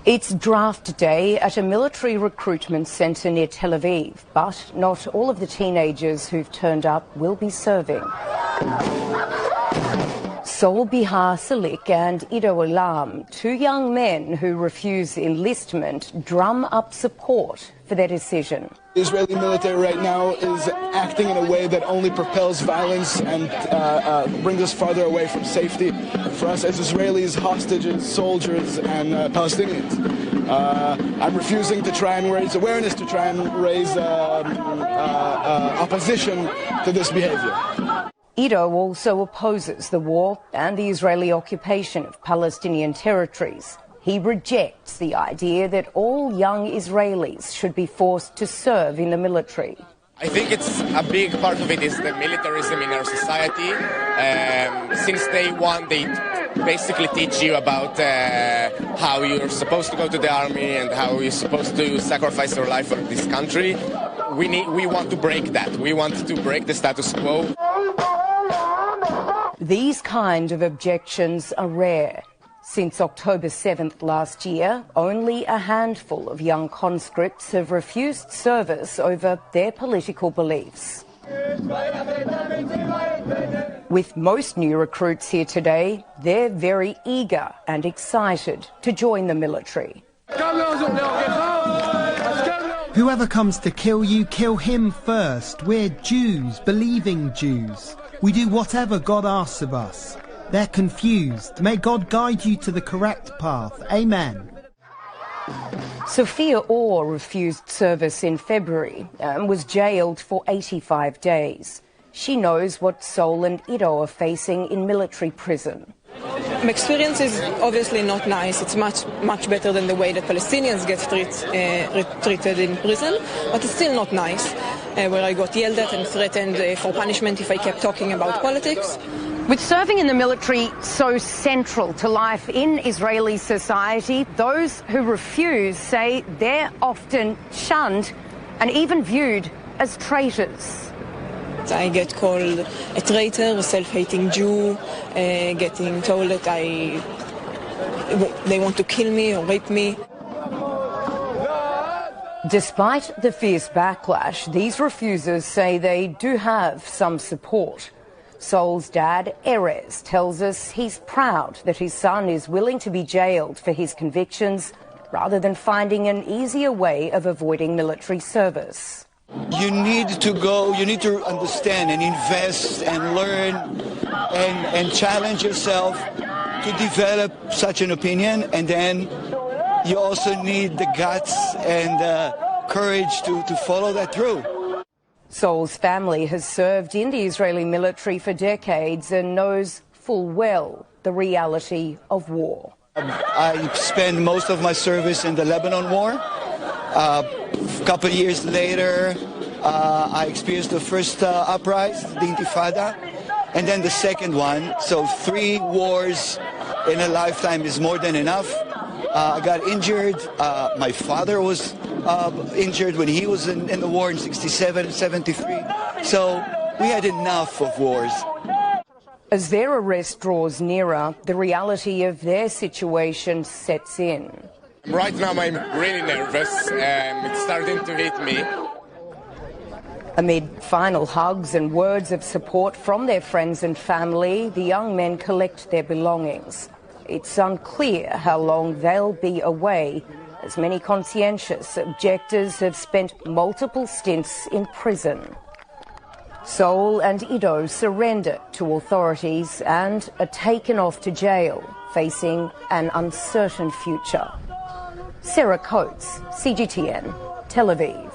It's draft day at a military recruitment centre near Tel Aviv, but not all of the teenagers who've turned up will be serving. Sol Bihar Salik and Ido Olam, two young men who refuse enlistment, drum up support for their decision. The Israeli military right now is acting in a way that only propels violence and brings us farther away from safety for us as Israelis, hostages, soldiers, and Palestinians. I'm refusing to try and raise awareness, to try and raise opposition to this behavior. Ido also opposes the war and the Israeli occupation of Palestinian territories. He rejects the idea that all young Israelis should be forced to serve in the military. I think it's a big part of it is the militarism in our society. Since day one, they basically teach you about how you're supposed to go to the army and how you're supposed to sacrifice your life for this country. We want to break that. We want to break the status quo. These kind of objections are rare. Since October 7th last year, only a handful of young conscripts have refused service over their political beliefs. With most new recruits here today, they're very eager and excited to join the military. Whoever comes to kill you, kill him first. We're Jews, believing Jews. We do whatever God asks of us. They're confused. May God guide you to the correct path. Amen. Sophia Orr refused service in February and was jailed for 85 days. She knows what Sol and Ido are facing in military prison. My experience is obviously not nice. It's much better than the way that Palestinians get treated in prison, but it's still not nice, where I got yelled at and threatened for punishment if I kept talking about politics. With serving in the military so central to life in Israeli society, those who refuse say they're often shunned and even viewed as traitors. I get called a traitor, a self-hating Jew, getting told that they want to kill me or rape me. Despite the fierce backlash, these refusers say they do have some support. Sol's dad, Erez, tells us he's proud that his son is willing to be jailed for his convictions rather than finding an easier way of avoiding military service. You need to go, you need to understand and invest and learn and challenge yourself to develop such an opinion, and then you also need the guts and courage to follow that through. Sol's family has served in the Israeli military for decades and knows full well the reality of war. I spent most of my service in the Lebanon War. A couple of years later, I experienced the first uprising, the Intifada, and then the second one. So 3 wars in a lifetime is more than enough. I got injured. My father was injured when he was in the war in 67 and 73. So we had enough of wars. As their arrest draws nearer, the reality of their situation sets in. Right now I'm really nervous. It's starting to hit me. Amid final hugs and words of support from their friends and family, the young men collect their belongings. It's unclear how long they'll be away, as many conscientious objectors have spent multiple stints in prison. Sol and Ido surrender to authorities and are taken off to jail, facing an uncertain future. Sarah Coates, CGTN, Tel Aviv.